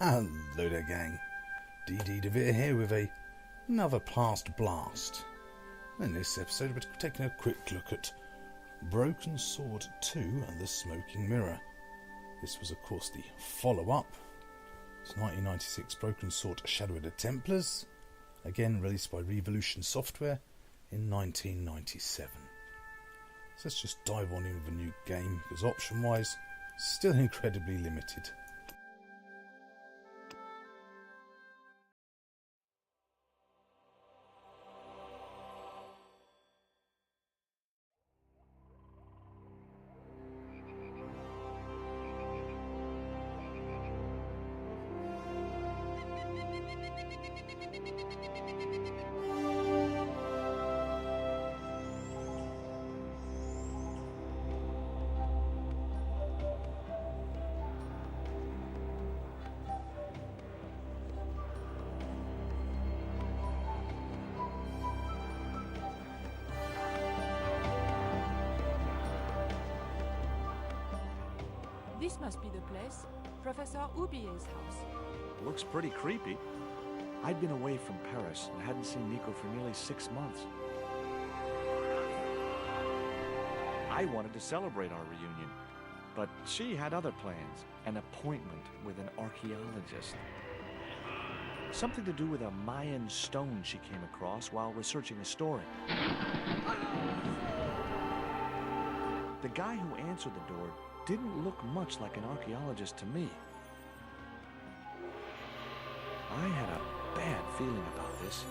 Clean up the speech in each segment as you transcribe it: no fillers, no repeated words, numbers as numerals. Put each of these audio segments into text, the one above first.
Hello there, gang. DD DeVere here with another past blast. In this episode, we're taking a quick look at Broken Sword 2 and the Smoking Mirror. This was, of course, the follow-up. It's 1996 Broken Sword Shadow of the Templars, again released by Revolution Software in 1997. So let's just dive on in with a new game, because option-wise, still incredibly limited. This must be the place. Professor Ubier's house. Looks pretty creepy. I'd been away from Paris and hadn't seen Nico for nearly 6 months. I wanted to celebrate our reunion, but she had other plans. An appointment with an archaeologist. Something to do with a Mayan stone she came across while researching a story. The guy who answered the door didn't look much like an archaeologist to me. I had a bad feeling about this.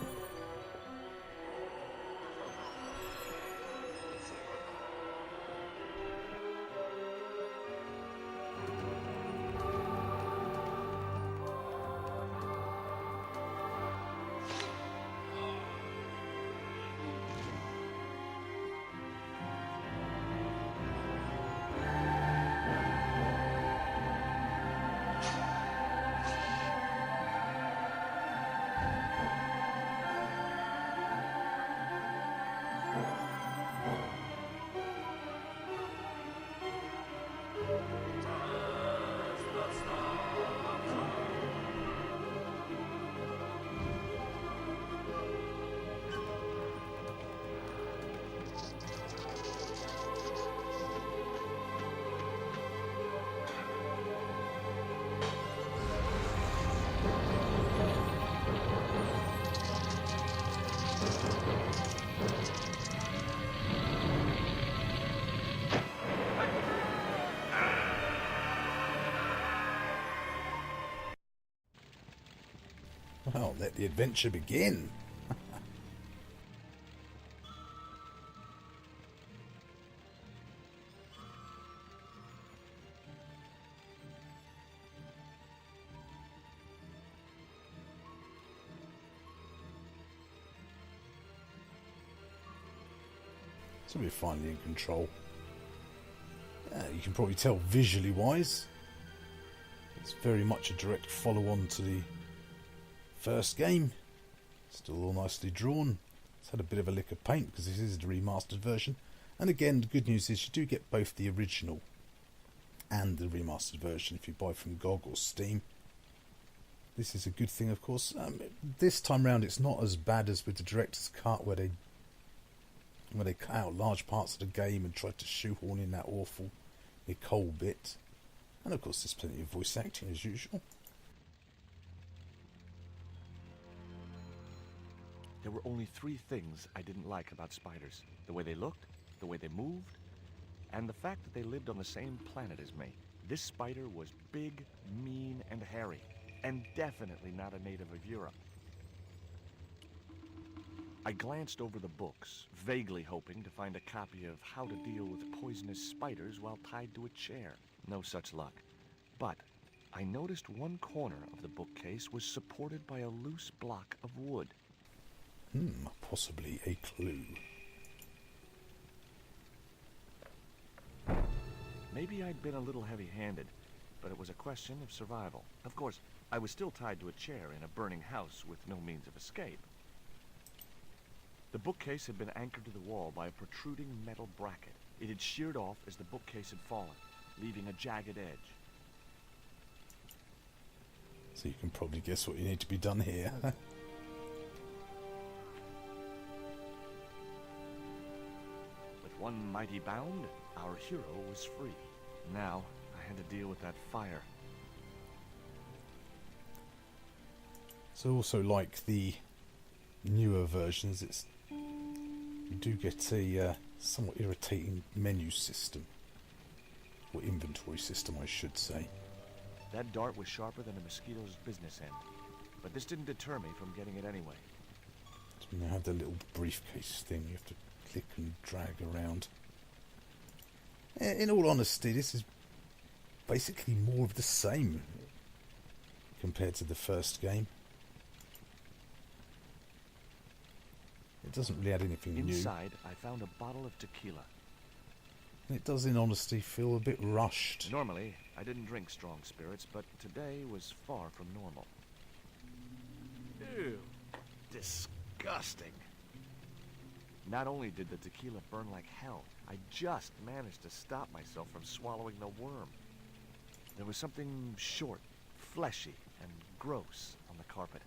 Well, let the adventure begin. So we're finally in control. You can probably tell visually wise, it's very much a direct follow-on to the first game. Still all nicely drawn. It's had a bit of a lick of paint because this is the remastered version. And again, the good news is you do get both the original and the remastered version if you buy from GOG or Steam. This is a good thing, of course. This time round, it's not as bad as with the director's cut, where they cut out large parts of the game and tried to shoehorn in that awful Nicole bit. And of course, there's plenty of voice acting as usual. There were only 3 things I didn't like about spiders. The way they looked, the way they moved, and the fact that they lived on the same planet as me. This spider was big, mean, and hairy, and definitely not a native of Europe. I glanced over the books, vaguely hoping to find a copy of How to Deal with Poisonous Spiders While Tied to a Chair. No such luck. But I noticed one corner of the bookcase was supported by a loose block of wood. Possibly a clue. Maybe I'd been a little heavy-handed, but it was a question of survival. Of course, I was still tied to a chair in a burning house with no means of escape. The bookcase had been anchored to the wall by a protruding metal bracket. It had sheared off as the bookcase had fallen, leaving a jagged edge. So you can probably guess what you need to be done here. With one mighty bound, our hero was free. Now, I had to deal with that fire. So also, like the newer versions, you do get a somewhat irritating menu system. Or inventory system, I should say. That dart was sharper than a mosquito's business end. But this didn't deter me from getting it anyway. So we now have the little briefcase thing you have to click and drag around. In all honesty, this is basically more of the same compared to the first game. It doesn't really add anything new. Inside, I found a bottle of tequila. It does, in honesty, feel a bit rushed. Normally, I didn't drink strong spirits, but today was far from normal. Ew. Disgusting. Not only did the tequila burn like hell, I just managed to stop myself from swallowing the worm. There was something short, fleshy, and gross on the carpet.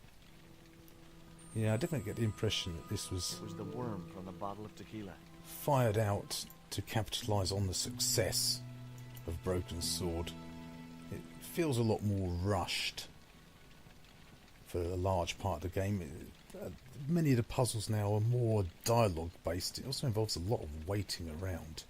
Yeah, I definitely get the impression that this was It was the worm from the bottle of tequila. fired out to capitalise on the success of Broken Sword. It feels a lot more rushed for a large part of the game. Many of the puzzles now are more dialogue based. It also involves a lot of waiting around.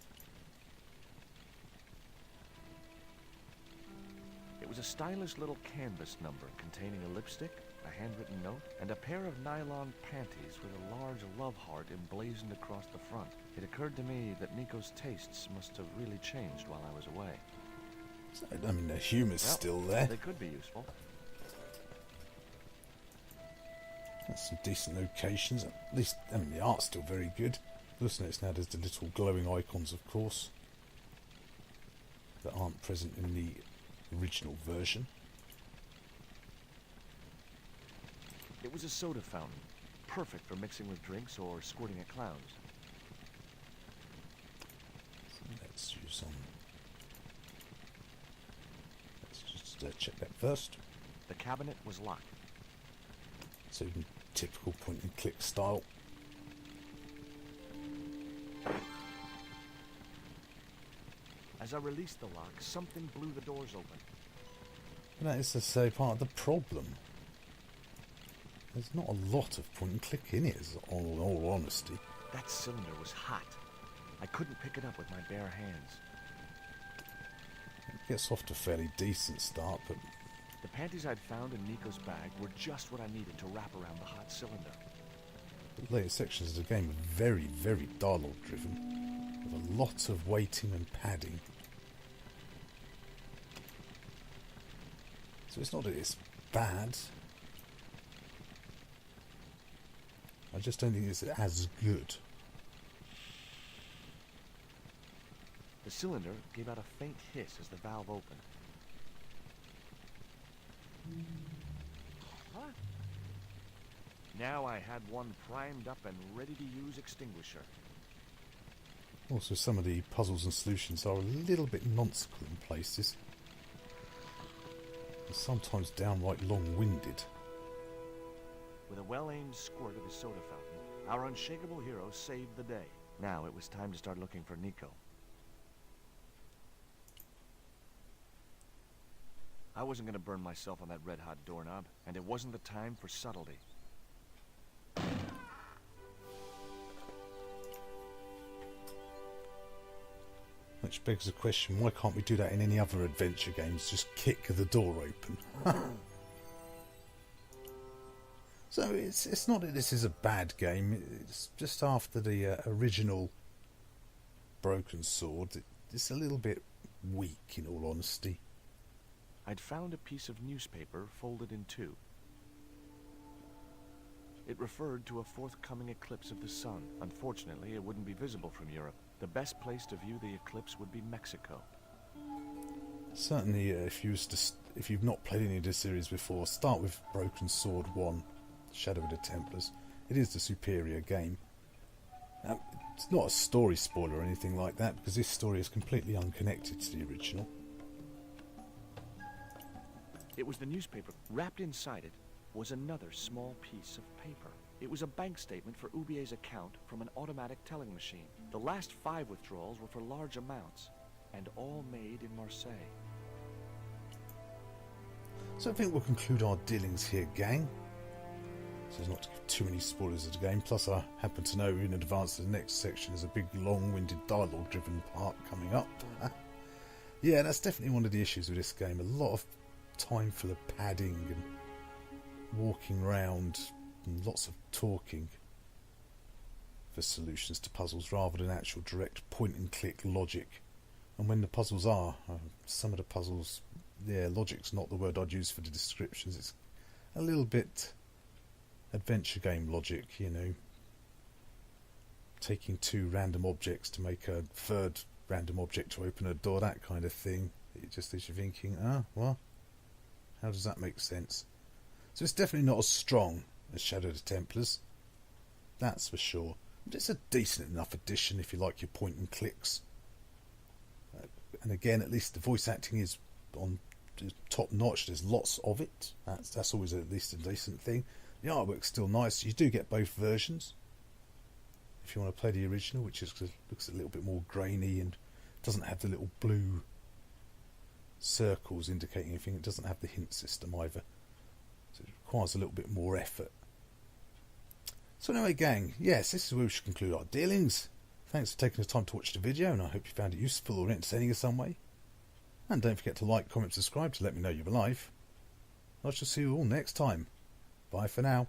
It was a stylish little canvas number containing a lipstick, a handwritten note, and a pair of nylon panties with a large love heart emblazoned across the front. It occurred to me that Nico's tastes must have really changed while I was away. So, I mean, the humour's still there. They could be useful. That's some decent locations. At least, I mean, the art's still very good. You'll notice now there's the little glowing icons, of course, that aren't present in the original version. It was a soda fountain, perfect for mixing with drinks or squirting at clowns. So let's use some. Let's just check that first. The cabinet was locked. So in typical point and click style. As I released the lock, something blew the doors open. And that is to say part of the problem. There's not a lot of point and click in it, in all honesty. That cylinder was hot. I couldn't pick it up with my bare hands. It gets off to a fairly decent start, but The panties I'd found in Nico's bag were just what I needed to wrap around the hot cylinder. the later sections of the game are very, very dialogue driven, with a lot of waiting and padding. So it's not that it's bad. I just don't think it's as good. The cylinder gave out a faint hiss as the valve opened. Huh? Now I had one primed up and ready to use extinguisher. Also, some of the puzzles and solutions are a little bit nonsensical in places. And sometimes downright long-winded. With a well-aimed squirt of his soda fountain, our unshakable hero saved the day. Now it was time to start looking for Nico. I wasn't going to burn myself on that red-hot doorknob, and it wasn't the time for subtlety. Which begs the question, why can't we do that in any other adventure games? Just kick the door open. So it's not that this is a bad game. It's just after the original Broken Sword. It's a little bit weak, in all honesty. I'd found a piece of newspaper folded in two. It referred to a forthcoming eclipse of the sun. Unfortunately, it wouldn't be visible from Europe. The best place to view the eclipse would be Mexico. Certainly, if you've not played any of this series before, start with Broken Sword 1, Shadow of the Templars. It is the superior game. It's not a story spoiler or anything like that, because this story is completely unconnected to the original. It was the newspaper. Wrapped inside it was another small piece of paper. It was a bank statement for Ubier's account from an automatic telling machine. The last 5 withdrawals were for large amounts, and all made in Marseille. So I think we'll conclude our dealings here, gang. So as not to give too many spoilers of the game. Plus I happen to know in advance that the next section is a big long-winded dialogue-driven part coming up. Yeah, that's definitely one of the issues with this game. A lot of time full of padding and walking around and lots of talking for solutions to puzzles rather than actual direct point-and-click logic. And when the puzzles are, some of the puzzles, yeah, logic's not the word I'd use for the descriptions. It's a little bit adventure game logic, you know. Taking 2 random objects to make a third random object to open a door, that kind of thing. It just is you thinking, well, how does that make sense? So it's definitely not as strong as Shadow of the Templars. That's for sure. But it's a decent enough addition if you like your point and clicks. And again, at least the voice acting is on top notch. There's lots of it. That's always at least a decent thing. The artwork's still nice. You do get both versions. If you want to play the original, which looks a little bit more grainy and doesn't have the little blue circles indicating anything. It doesn't have the hint system either. So it requires a little bit more effort. So anyway, gang, yes, this is where we should conclude our dealings. Thanks for taking the time to watch the video, and I hope you found it useful or entertaining in some way. And don't forget to like, comment, subscribe to let me know you're alive. I shall see you all next time. Bye for now.